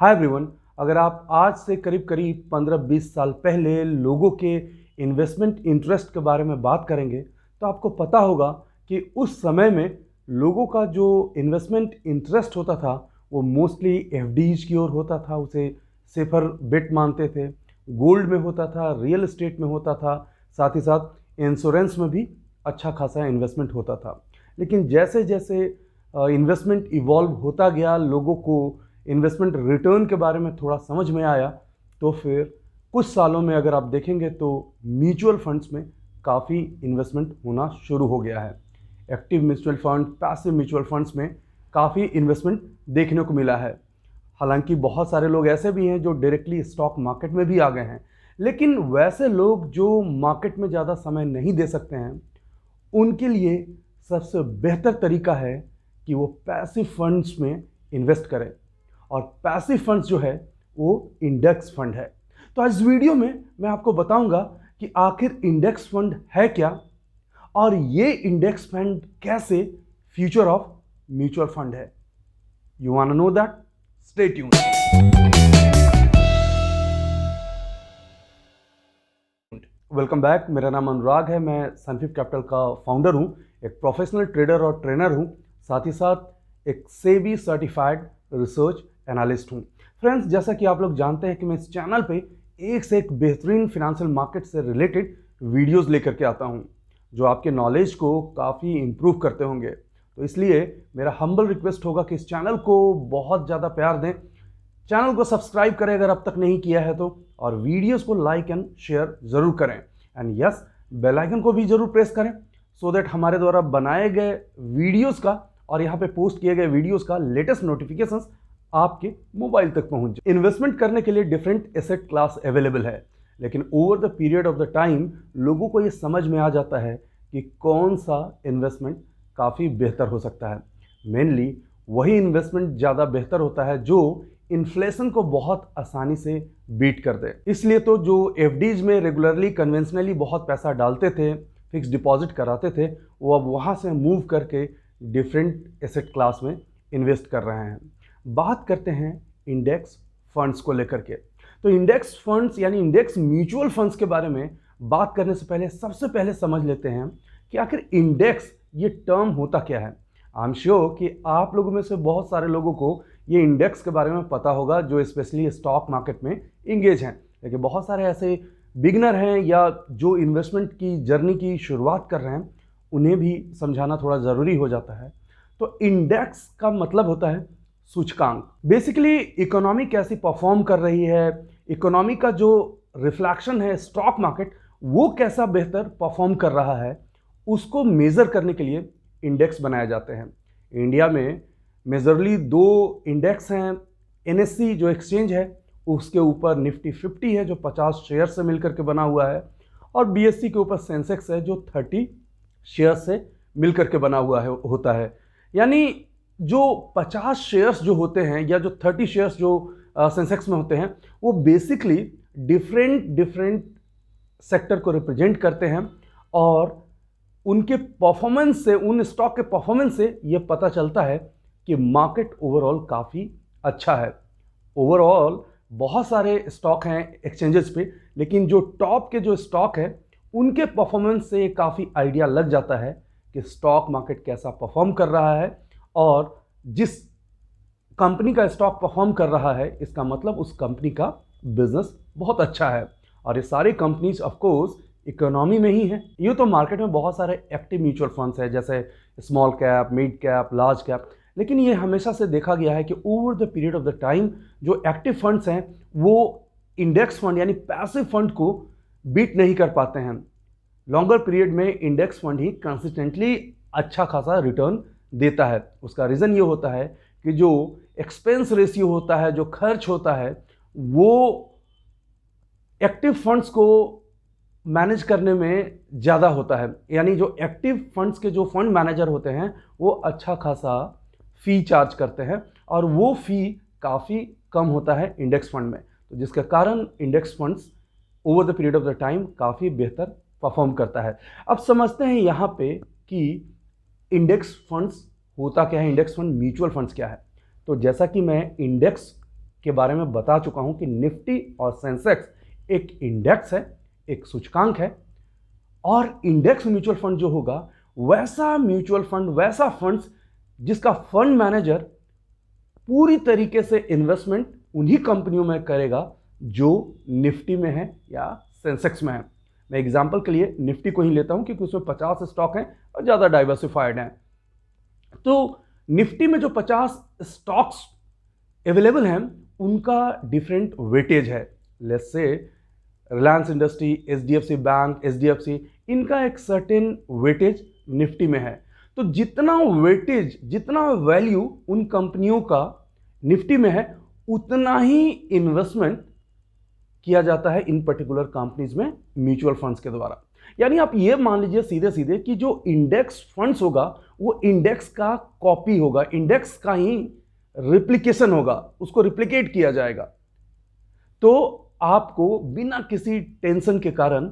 Hi everyone. अगर आप आज से करीब करीब 15-20 साल पहले लोगों के इन्वेस्टमेंट इंटरेस्ट के बारे में बात करेंगे तो आपको पता होगा कि उस समय में लोगों का जो इन्वेस्टमेंट इंटरेस्ट होता था वो मोस्टली एफडीज की ओर होता था। उसे सेफर बेट मानते थे। गोल्ड में होता था, रियल एस्टेट में होता था, साथ ही साथ इंश्योरेंस में भी अच्छा खासा इन्वेस्टमेंट होता था। लेकिन जैसे जैसे इन्वेस्टमेंट इवॉल्व होता गया, लोगों को इन्वेस्टमेंट रिटर्न के बारे में थोड़ा समझ में आया, तो फिर कुछ सालों में अगर आप देखेंगे तो म्यूचुअल फंड्स में काफ़ी इन्वेस्टमेंट होना शुरू हो गया है। Active mutual fund, passive mutual funds में काफ़ी इन्वेस्टमेंट देखने को मिला है। हालांकि बहुत सारे लोग ऐसे भी हैं जो डायरेक्टली स्टॉक मार्केट में भी आ गए हैं, लेकिन वैसे लोग जो मार्केट में ज़्यादा समय नहीं दे सकते हैं, उनके लिए सबसे बेहतर तरीका है कि वो पैसिव फंड्स में इन्वेस्ट करें। और पैसिव फंड्स जो है वो इंडेक्स फंड है। तो आज वीडियो में मैं आपको बताऊंगा कि आखिर इंडेक्स फंड है क्या और ये इंडेक्स फंड कैसे फ्यूचर ऑफ म्यूचुअल फंड है। You want to know that? Stay tuned. Welcome back. मेरा नाम अनुराग है। मैं सनफिप कैपिटल का फाउंडर हूं, एक प्रोफेशनल ट्रेडर और ट्रेनर हूं, साथ ही साथ एक सेबी सर्टिफाइड रिसर्च एनालिस्ट हूं। फ्रेंड्स, जैसा कि आप लोग जानते हैं कि मैं इस चैनल पे एक से एक बेहतरीन फिनेंशियल मार्केट से रिलेटेड वीडियोस लेकर के आता हूं, जो आपके नॉलेज को काफ़ी इम्प्रूव करते होंगे। तो इसलिए मेरा हम्बल रिक्वेस्ट होगा कि इस चैनल को बहुत ज़्यादा प्यार दें, चैनल को सब्सक्राइब करें अगर अब तक नहीं किया है तो, और वीडियोस को लाइक एंड शेयर ज़रूर करें। एंड यस, बेल आइकन को भी ज़रूर प्रेस करें सो दैट हमारे द्वारा बनाए गए वीडियोस का और यहाँ पे पोस्ट किए गए वीडियोस का लेटेस्ट नोटिफिकेशंस आपके मोबाइल तक पहुंच जाए। इन्वेस्टमेंट करने के लिए डिफरेंट एसेट क्लास अवेलेबल है, लेकिन over the period of the time लोगों को ये समझ में आ जाता है कि कौन सा इन्वेस्टमेंट काफ़ी बेहतर हो सकता है। मेनली वही इन्वेस्टमेंट ज़्यादा बेहतर होता है जो इन्फ्लेशन को बहुत आसानी से बीट कर दे। इसलिए तो जो एफडीज में रेगुलरली कन्वेंशनली बहुत पैसा डालते थे, फिक्स डिपॉजिट कराते थे, वो अब वहाँ से मूव करके डिफरेंट एसेट क्लास में इन्वेस्ट कर रहे हैं। बात करते हैं इंडेक्स फंड्स को लेकर के। तो इंडेक्स फंड्स यानी इंडेक्स म्यूचुअल फंड्स के बारे में बात करने से पहले सबसे पहले समझ लेते हैं कि आखिर इंडेक्स ये टर्म होता क्या है। आई एम श्योर कि आप लोगों में से बहुत सारे लोगों को ये इंडेक्स के बारे में पता होगा जो स्पेशली स्टॉक मार्केट में इंगेज हैं, लेकिन बहुत सारे ऐसे बिगनर हैं या जो इन्वेस्टमेंट की जर्नी की शुरुआत कर रहे हैं, उन्हें भी समझाना थोड़ा ज़रूरी हो जाता है। तो इंडेक्स का मतलब होता है सूचकांक। बेसिकली इकोनॉमी कैसी परफॉर्म कर रही है, इकोनॉमी का जो रिफ्लेक्शन है स्टॉक मार्केट, वो कैसा बेहतर परफॉर्म कर रहा है, उसको मेज़र करने के लिए इंडेक्स बनाए जाते हैं। इंडिया में मेजरली दो इंडेक्स हैं। एनएससी जो एक्सचेंज है, उसके ऊपर निफ्टी 50 है जो 50 शेयर से मिलकर के बना हुआ है, और बीएससी के ऊपर सेंसेक्स है जो 30 शेयर से मिलकर के बना हुआ है होता है। यानी जो 50 शेयर्स जो होते हैं या जो 30 शेयर्स जो सेंसेक्स में होते हैं, वो बेसिकली डिफरेंट सेक्टर को रिप्रेजेंट करते हैं, और उनके परफॉर्मेंस से, उन स्टॉक के परफॉर्मेंस से ये पता चलता है कि मार्केट ओवरऑल काफ़ी अच्छा है। ओवरऑल बहुत सारे स्टॉक हैं एक्सचेंजेस पे, लेकिन जो टॉप के जो स्टॉक है उनके परफॉर्मेंस से काफ़ी आइडिया लग जाता है कि स्टॉक मार्केट कैसा परफॉर्म कर रहा है, और जिस कंपनी का स्टॉक परफॉर्म कर रहा है इसका मतलब उस कंपनी का बिजनेस बहुत अच्छा है। और ये सारी कंपनीज ऑफ कोर्स इकोनॉमी में ही है। ये तो मार्केट में बहुत सारे एक्टिव म्यूचुअल फंड्स हैं, जैसे small cap, mid cap, large cap, लेकिन ये हमेशा से देखा गया है कि over the period of the time जो एक्टिव फंड्स हैं वो इंडेक्स फंड यानी पैसिव फंड को बीट नहीं कर पाते हैं। लॉन्गर पीरियड में इंडेक्स फंड ही कंसिस्टेंटली अच्छा खासा रिटर्न देता है। उसका रीज़न ये होता है कि जो एक्सपेंस रेशियो होता है, जो खर्च होता है, वो एक्टिव फंड्स को मैनेज करने में ज़्यादा होता है। यानी जो एक्टिव फंड्स के जो फंड मैनेजर होते हैं वो अच्छा खासा फ़ी चार्ज करते हैं, और वो फ़ी काफ़ी कम होता है इंडेक्स फंड में, तो जिसके कारण index funds over the period of the time काफ़ी बेहतर परफॉर्म करता है। अब समझते हैं यहाँ पे कि इंडेक्स फंड्स होता क्या है, इंडेक्स फंड म्यूचुअल फंड्स क्या है। तो जैसा कि मैं इंडेक्स के बारे में बता चुका हूं कि निफ्टी और सेंसेक्स एक इंडेक्स है, एक सूचकांक है, और इंडेक्स म्यूचुअल फंड जो होगा वैसा म्यूचुअल फंड, वैसा फंड्स जिसका फंड मैनेजर पूरी तरीके से इन्वेस्टमेंट उन्हीं कंपनियों में करेगा जो निफ्टी में है या सेंसेक्स में है। मैं एग्जांपल के लिए निफ्टी को ही लेता हूं क्योंकि उसमें 50 स्टॉक हैं और ज़्यादा डाइवर्सिफाइड हैं। तो निफ्टी में जो 50 स्टॉक्स अवेलेबल हैं उनका डिफरेंट वेटेज है। Let's say Reliance industry, HDFC bank, HDFC, इनका एक सर्टेन वेटेज निफ्टी में है। तो जितना वेटेज, जितना वैल्यू उन कंपनियों का निफ्टी में है, उतना ही इन्वेस्टमेंट किया जाता है इन पर्टिकुलर कंपनीज में म्यूचुअल फंड्स के द्वारा। यानी आप ये मान लीजिए सीधे सीधे कि जो इंडेक्स फंड्स होगा वो इंडेक्स का कॉपी होगा, इंडेक्स का ही रिप्लिकेशन होगा, उसको रिप्लिकेट किया जाएगा। तो आपको बिना किसी टेंशन के कारण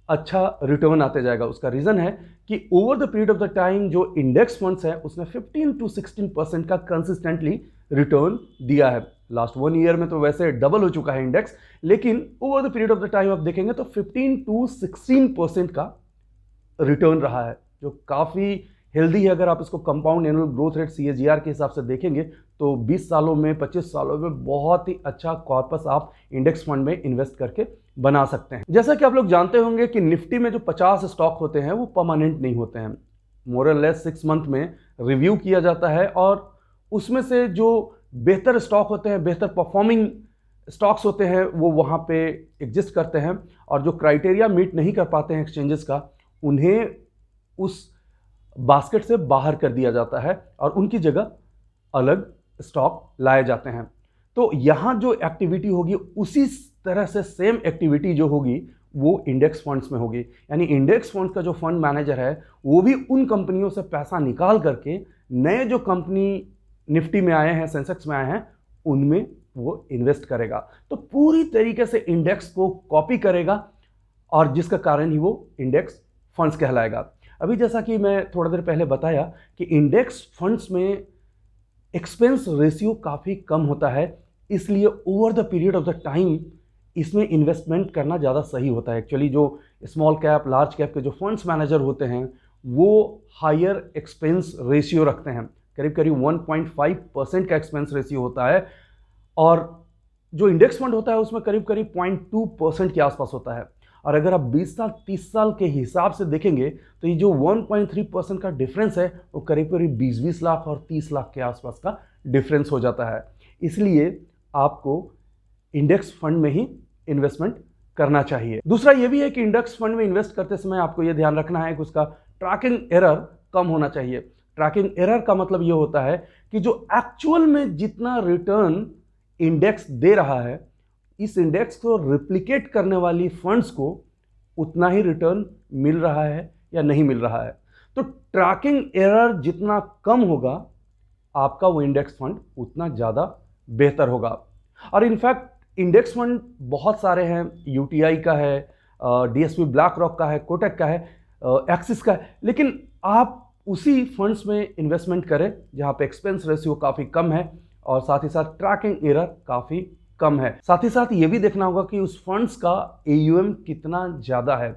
अच्छा रिटर्न आते जाएगा। उसका रीजन है कि over the period of the time जो इंडेक्स फंड्स है उसने 15 to 16% का कंसिस्टेंटली रिटर्न दिया है। लास्ट 1 ईयर में तो वैसे डबल हो चुका है इंडेक्स, लेकिन over the period of the time आप देखेंगे तो 15 to 16% का रिटर्न रहा है, जो काफ़ी हेल्दी है। अगर आप इसको compound annual growth rate CAGR के हिसाब से देखेंगे तो 20 सालों में, 25 सालों में बहुत ही अच्छा कॉर्पस आप इंडेक्स फंड में इन्वेस्ट करके बना सकते हैं। जैसा कि आप लोग जानते होंगे कि निफ्टी में जो 50 स्टॉक होते हैं वो परमानेंट नहीं होते हैं। मोर और लेस 6 मंथ में रिव्यू किया जाता है और उसमें से जो बेहतर स्टॉक होते हैं, बेहतर परफॉर्मिंग स्टॉक्स होते हैं, वो वहाँ पे एग्जिस्ट करते हैं, और जो क्राइटेरिया मीट नहीं कर पाते हैं एक्सचेंजेस का, उन्हें उस बास्केट से बाहर कर दिया जाता है और उनकी जगह अलग स्टॉक लाए जाते हैं। तो यहाँ जो एक्टिविटी होगी उसी तरह से सेम एक्टिविटी जो होगी वो इंडेक्स फंड्स में होगी। यानी इंडेक्स फंड्स का जो फंड मैनेजर है वो भी उन कंपनियों से पैसा निकाल करके नए जो कंपनी निफ्टी में आए हैं, सेंसेक्स में आए हैं, उनमें वो इन्वेस्ट करेगा। तो पूरी तरीके से इंडेक्स को कॉपी करेगा और जिसका कारण ही वो इंडेक्स फंड्स कहलाएगा। अभी जैसा कि मैं थोड़ा देर पहले बताया कि इंडेक्स फंड्स में एक्सपेंस रेशियो काफ़ी कम होता है, इसलिए over the period of the time इसमें इन्वेस्टमेंट करना ज़्यादा सही होता है। एक्चुअली जो स्मॉल कैप, लार्ज कैप के जो फंड्स मैनेजर होते हैं वो हायर एक्सपेंस रेशियो रखते हैं, करीब करीब 1.5% का एक्सपेंस रेशियो होता है, और जो इंडेक्स फंड होता है उसमें करीब करीब 0.2% के आसपास होता है। और अगर आप 20 साल 30 साल के हिसाब से देखेंगे तो ये जो 1.3% का डिफरेंस है वो करीब करीब 20 लाख और 30 लाख के आसपास का डिफरेंस हो जाता है। इसलिए आपको इंडेक्स फंड में ही इन्वेस्टमेंट करना चाहिए। दूसरा ये भी है कि इंडेक्स फंड में इन्वेस्ट करते समय आपको ये ध्यान रखना है कि उसका ट्रैकिंग एरर कम होना चाहिए। ट्रैकिंग एरर का मतलब ये होता है कि जो एक्चुअल में जितना रिटर्न इंडेक्स दे रहा है, इस इंडेक्स को रिप्लिकेट करने वाली फंड्स को उतना ही रिटर्न मिल रहा है या नहीं मिल रहा है। तो ट्रैकिंग एरर जितना कम होगा आपका वो इंडेक्स फंड उतना ज़्यादा बेहतर होगा। और इनफैक्ट इंडेक्स फंड बहुत सारे हैं, यूटीआई का है, डीएसपी ब्लैक रॉक का है, कोटक का है, एक्सिस का है, लेकिन आप उसी फंड्स में इन्वेस्टमेंट करें जहाँ पे एक्सपेंस रेशियो काफ़ी कम है और साथ ही साथ ट्रैकिंग एरर काफ़ी कम है। साथ ही साथ ये भी देखना होगा कि उस फंड्स का AUM कितना ज़्यादा है।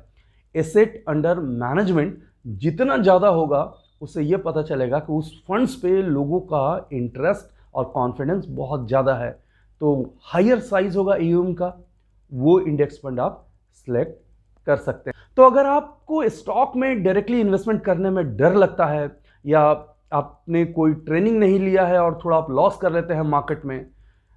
एसेट अंडर मैनेजमेंट जितना ज़्यादा होगा उससे ये पता चलेगा कि उस फंड्स पे लोगों का इंटरेस्ट और कॉन्फिडेंस बहुत ज़्यादा है। तो हायर साइज होगा AUM का, वो इंडेक्स फंड आप सिलेक्ट कर सकते हैं। तो अगर आपको स्टॉक में डायरेक्टली इन्वेस्टमेंट करने में डर लगता है या आपने कोई ट्रेनिंग नहीं लिया है और थोड़ा आप लॉस कर लेते हैं मार्केट में,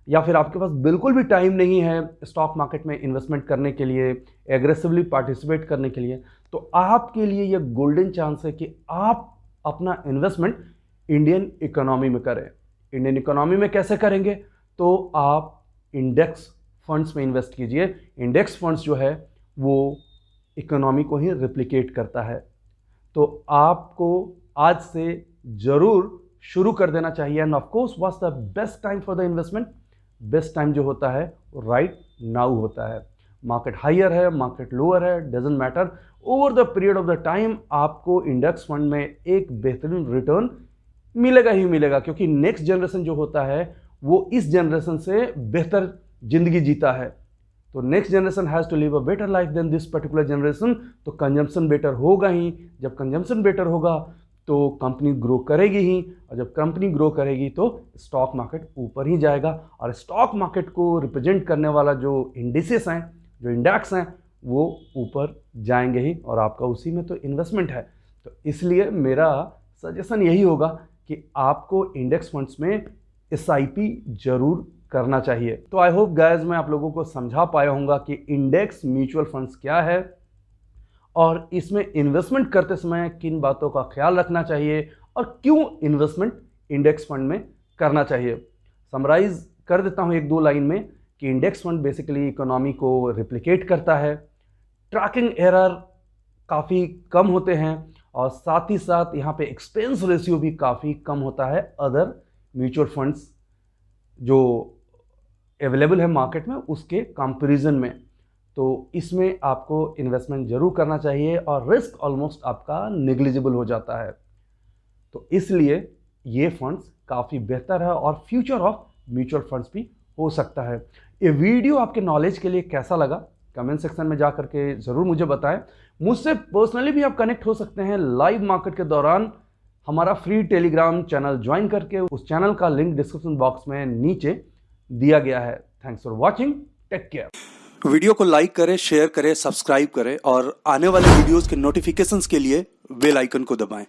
या फिर आपके पास बिल्कुल भी टाइम नहीं है स्टॉक मार्केट में इन्वेस्टमेंट करने के लिए, एग्रेसिवली पार्टिसिपेट करने के लिए, तो आपके लिए यह गोल्डन चांस है कि आप अपना इन्वेस्टमेंट इंडियन इकोनॉमी में करें। इंडियन इकोनॉमी में कैसे करेंगे? तो आप इंडेक्स फंड्स में इन्वेस्ट कीजिए। इंडेक्स फंड्स जो है वो इकोनॉमी को ही रिप्लिकेट करता है। तो आपको आज से ज़रूर शुरू कर देना चाहिए। End of course what's the best time for the investment? Best time जो होता है वो राइट नाउ होता है। मार्केट हायर है, मार्केट लोअर है, doesn't matter, over the period of the time आपको इंडेक्स फंड में एक बेहतरीन रिटर्न मिलेगा ही मिलेगा, क्योंकि नेक्स्ट जनरेशन जो होता है वो इस जनरेशन से बेहतर जिंदगी जीता है। तो next generation has to live a better life than this particular generation. तो कंजम्पशन बेटर होगा ही, जब कंजम्पशन बेटर होगा तो कंपनी ग्रो करेगी ही, और जब कंपनी ग्रो करेगी तो स्टॉक मार्केट ऊपर ही जाएगा। और स्टॉक मार्केट को रिप्रेजेंट करने वाला जो इंडिसेस हैं, जो इंडेक्स हैं, वो ऊपर जाएंगे ही, और आपका उसी में तो इन्वेस्टमेंट है। तो इसलिए मेरा सजेशन यही होगा कि आपको इंडेक्स फंड्स में SIP जरूर करना चाहिए। तो आई होप गाइस मैं आप लोगों को समझा पाया हूँगा कि इंडेक्स म्यूचुअल फंड्स क्या है और इसमें इन्वेस्टमेंट करते समय किन बातों का ख्याल रखना चाहिए और क्यों इन्वेस्टमेंट इंडेक्स फंड में करना चाहिए। समराइज कर देता हूँ एक दो लाइन में कि इंडेक्स फंड बेसिकली इकोनॉमी को रिप्लिकेट करता है, ट्रैकिंग एरर काफ़ी कम होते हैं, और साथ ही साथ यहाँ पे एक्सपेंस रेशियो भी काफ़ी कम होता है अदर म्यूचुअल फंड्स जो अवेलेबल है मार्केट में उसके कंपैरिजन में। तो इसमें आपको इन्वेस्टमेंट जरूर करना चाहिए और रिस्क ऑलमोस्ट आपका नेग्लिजिबल हो जाता है। तो इसलिए ये फंड्स काफ़ी बेहतर है और फ्यूचर ऑफ म्यूचुअल फंड्स भी हो सकता है। ये वीडियो आपके नॉलेज के लिए कैसा लगा कमेंट सेक्शन में जा करके ज़रूर मुझे बताएं। मुझसे पर्सनली भी आप कनेक्ट हो सकते हैं लाइव मार्केट के दौरान। हमारा फ्री टेलीग्राम चैनल ज्वाइन करके उस चैनल का लिंक डिस्क्रिप्शन बॉक्स में नीचे दिया गया है। Thanks for watching, take care. Video को लाइक करें, शेयर करें, सब्सक्राइब करें और आने वाले वीडियोस के नोटिफिकेशंस के लिए बेल आइकन को दबाएं।